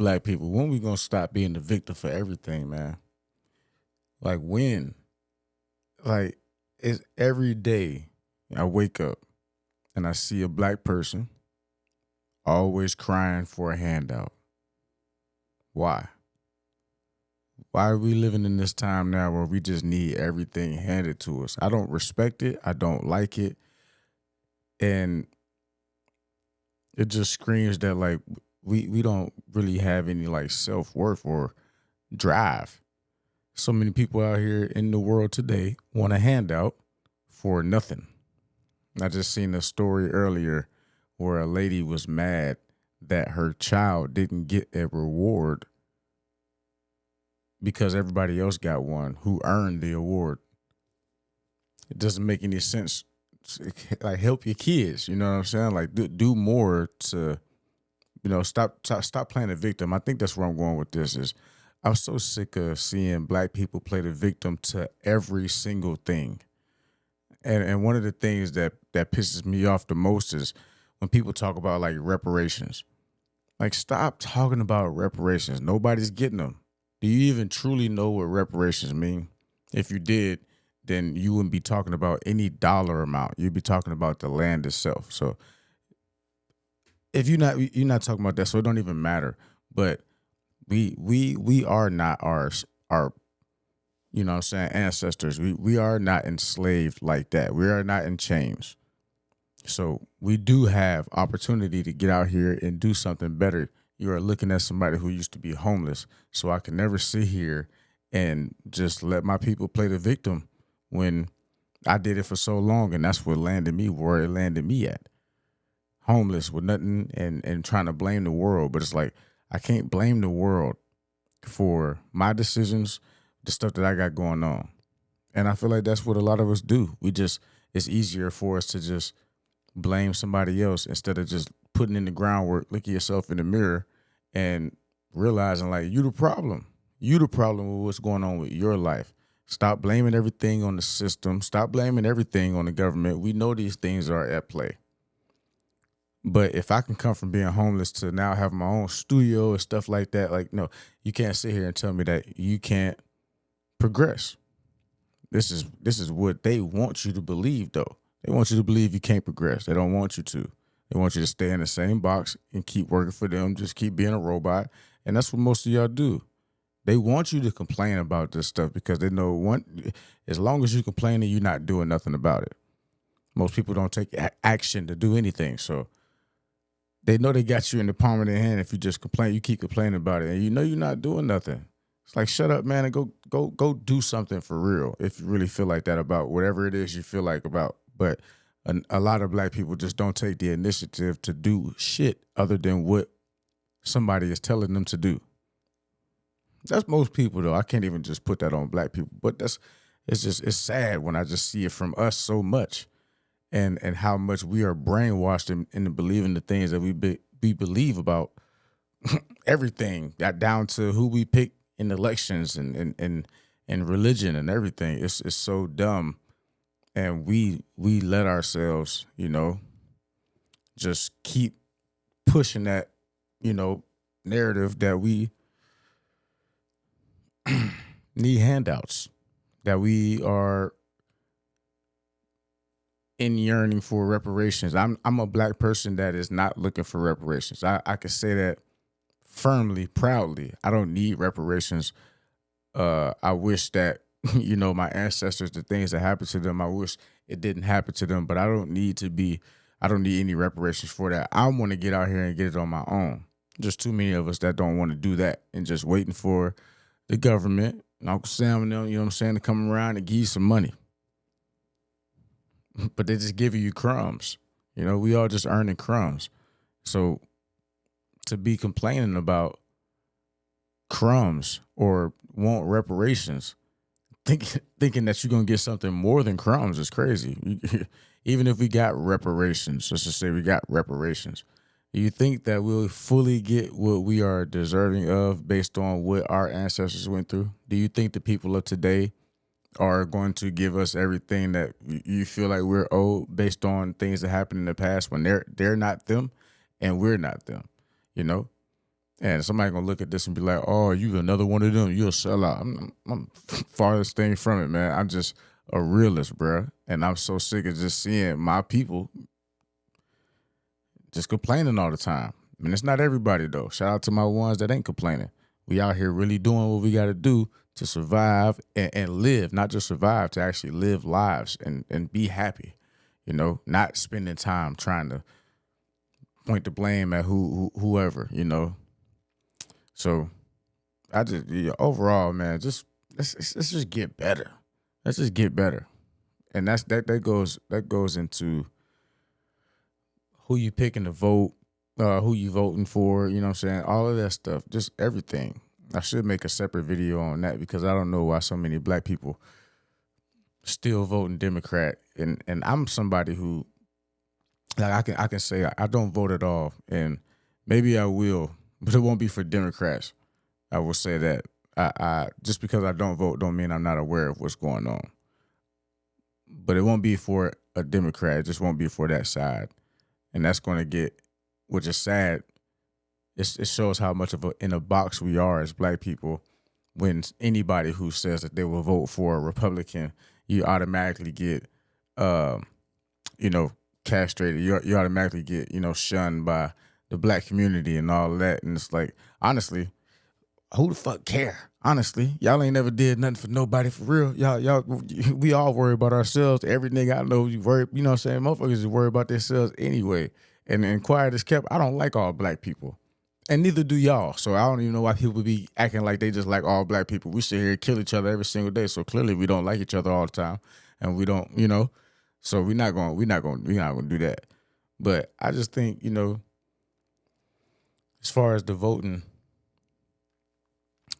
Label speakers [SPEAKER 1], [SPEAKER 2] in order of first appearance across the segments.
[SPEAKER 1] black people, when we gonna stop being the victim for everything, man? Like when? Like it's every day I wake up and I see a black person always crying for a handout. Why? Why are we living in this time now where we just need everything handed to us? I don't respect it. I don't like it. And it just screams that like we don't really have any like self-worth or drive. So many people out here in the world today want a handout for nothing. I just seen a story earlier where a lady was mad that her child didn't get a reward because everybody else got one who earned the award. It doesn't make any sense. Like help your kids, you know what I'm saying? Like do more to, stop playing the victim. I think that's where I'm going with this is I'm so sick of seeing black people play the victim to every single thing. And one of the things that pisses me off the most is when people talk about like reparations. Like stop talking about reparations. Nobody's getting them. Do you even truly know what reparations mean? If you did, then you wouldn't be talking about any dollar amount. You'd be talking about the land itself. So if you're not talking about that, so it don't even matter. But we are not our what I'm saying, ancestors. We are not enslaved like that. We are not in chains. So we do have opportunity to get out here and do something better. You are looking at somebody who used to be homeless. So I can never sit here and just let my people play the victim when I did it for so long, and that's what landed me where it landed me at. Homeless with nothing and trying to blame the world. But it's like I can't blame the world for my decisions, the stuff that I got going on. And I feel like that's what a lot of us do. It's easier for us to just blame somebody else instead of just putting in the groundwork, looking yourself in the mirror and realizing like you the problem. You the problem with what's going on with your life. Stop blaming everything on the system. Stop blaming everything on the government. We know these things are at play. But if I can come from being homeless to now having my own studio and stuff like that, like, no, you can't sit here and tell me that you can't progress. This is what they want you to believe, though. They want you to believe you can't progress. They don't want you to. They want you to stay in the same box and keep working for them, just keep being a robot. And that's what most of y'all do. They want you to complain about this stuff because they know as long as you complaining, you're not doing nothing about it. Most people don't take action to do anything. So they know they got you in the palm of their hand. If you just complain, you keep complaining about it, and you know you're not doing nothing. It's like, shut up, man, and go do something for real if you really feel like that about whatever it is you feel like about. But a lot of black people just don't take the initiative to do shit other than what somebody is telling them to do. That's most people, though. I can't even just put that on black people. But it's sad when I just see it from us so much. And how much we are brainwashed into believing the things that we believe about everything, that down to who we pick in elections and religion and everything. It's so dumb, and we let ourselves, just keep pushing that, narrative that we need handouts, that we are in yearning for reparations. I'm a black person that is not looking for reparations. I can say that firmly, proudly. I don't need reparations. I wish that, my ancestors, the things that happened to them, I wish it didn't happen to them, but I don't need any reparations for that. I want to get out here and get it on my own. Just too many of us that don't want to do that and just waiting for the government, and Uncle Sam and them, to come around and give you some money. But they just giving you crumbs. We all just earning crumbs. So to be complaining about crumbs or want reparations, thinking that you're going to get something more than crumbs is crazy. Even if we got reparations, let's just say we got reparations, do you think that we'll fully get what we are deserving of based on what our ancestors went through? Do you think the people of today are going to give us everything that you feel like we're owed based on things that happened in the past when they're not them and we're not them, And somebody gonna look at this and be like, "Oh, you another one of them? You're a sellout." I'm farthest thing from it, man. I'm just a realist, bruh. And I'm so sick of just seeing my people just complaining all the time. I mean, it's not everybody though. Shout out to my ones that ain't complaining. We out here really doing what we got to do to survive and live, not just survive, to actually live lives and be happy. You know, not spending time trying to point the blame at whoever. You know, so I just overall, man, just let's just get better. Let's just get better, and that goes into who you picking to vote, who you voting for, you know what I'm saying? All of that stuff, just everything. I should make a separate video on that because I don't know why so many black people still voting Democrat. And I'm somebody who like I can say I don't vote at all. And maybe I will, but it won't be for Democrats. I will say that. I just because I don't vote don't mean I'm not aware of what's going on. But it won't be for a Democrat. It just won't be for that side. And that's going to get, which is sad. It shows how much of in a box we are as black people. When anybody who says that they will vote for a Republican, you automatically get, castrated. You automatically get, shunned by the black community and all of that. And it's like, honestly, who the fuck care? Honestly, y'all ain't never did nothing for nobody for real. Y'all, we all worry about ourselves. Every nigga I know, you worry, you know what I'm saying? Motherfuckers just worry about themselves anyway. And quiet as kept, I don't like all black people. And neither do y'all. So I don't even know why people be acting like they just like all black people. We sit here and kill each other every single day. So clearly we don't like each other all the time. And we don't, so we're not gonna do that. But I just think, as far as the voting,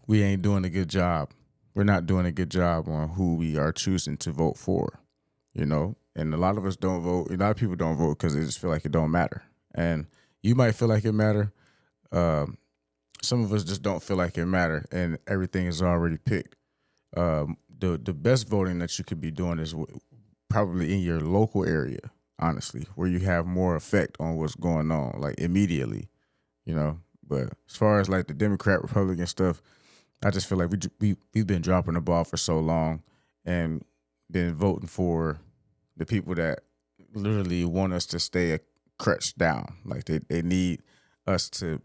[SPEAKER 1] we ain't doing a good job. We're not doing a good job on who we are choosing to vote for, And a lot of us don't vote. A lot of people don't vote because they just feel like it don't matter. And you might feel like it matter. Some of us just don't feel like it matter, and everything is already picked. The best voting that you could be doing is probably in your local area, honestly, where you have more effect on what's going on, like immediately, But as far as like the Democrat, Republican stuff, I just feel like we've been dropping the ball for so long and been voting for the people that literally want us to stay a crutch down. Like they need us to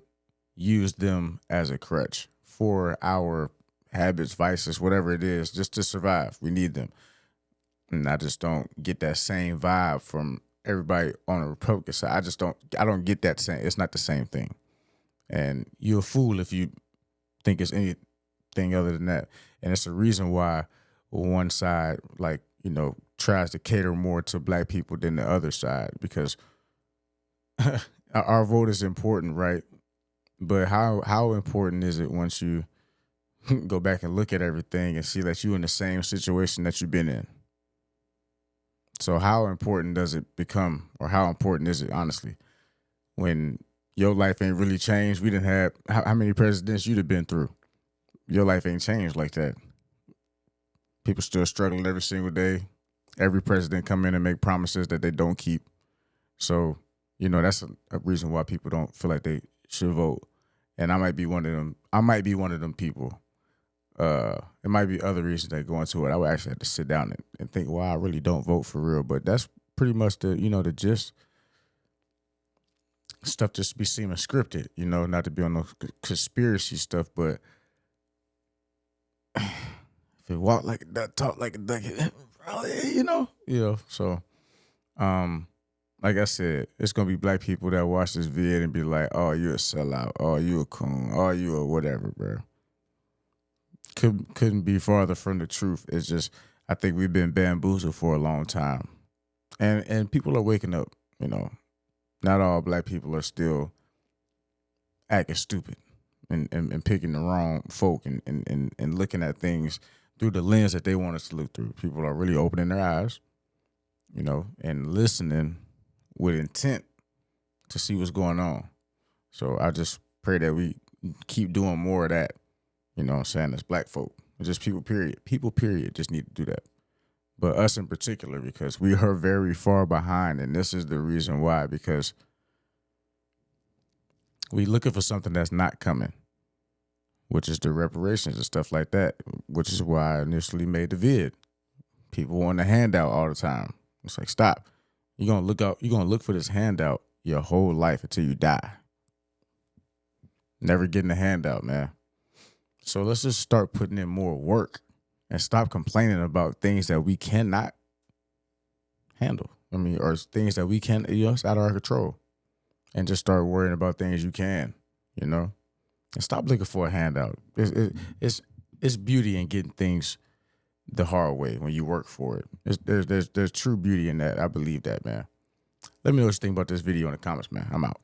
[SPEAKER 1] use them as a crutch for our habits, vices, whatever it is, just to survive. We need them. And I just don't get that same vibe from everybody on the Republican side. I don't get that same. It's not the same thing. And you're a fool if you think it's anything other than that. And it's the reason why one side, tries to cater more to black people than the other side, because our vote is important, right? But how important is it once you go back and look at everything and see that you're in the same situation that you've been in? So how important does it become, or how important is it, honestly, when your life ain't really changed? We didn't have, how many presidents you'd have been through? Your life ain't changed like that. People still struggling every single day. Every president come in and make promises that they don't keep. So, that's a reason why people don't feel like they should vote. And I might be one of them. I might be one of them people. It might be other reasons that go into it. I would actually have to sit down and think, well, I really don't vote for real. But that's pretty much the gist. Stuff just be seeming scripted, not to be on no conspiracy stuff, but if it walk like a duck, talk like a duck, So, like I said, it's gonna be black people that watch this vid and be like, "Oh, you a sellout. Oh, you a coon. Oh, you a whatever, bro." Couldn't be farther from the truth. It's just I think we've been bamboozled for a long time, and people are waking up. Not all black people are still acting stupid and picking the wrong folk and looking at things through the lens that they want us to look through. People are really opening their eyes, and listening with intent to see what's going on. So I just pray that we keep doing more of that, what I'm saying, as black folk. Just people, period. People, period, just need to do that. But us in particular, because we are very far behind, and this is the reason why, because We looking for something that's not coming, which is the reparations and stuff like that, which is why I initially made the vid. People want a handout all the time. It's like, stop. You're gonna look for this handout your whole life until you die. Never getting a handout, man. So let's just start putting in more work and stop complaining about things that we cannot handle. I mean, or things that we can't, it's out of our control. And just start worrying about things you can, and stop looking for a handout. It's beauty in getting things the hard way when you work for it. There's true beauty in that. I believe that, man. Let me know what you think about this video in the comments, man. I'm out.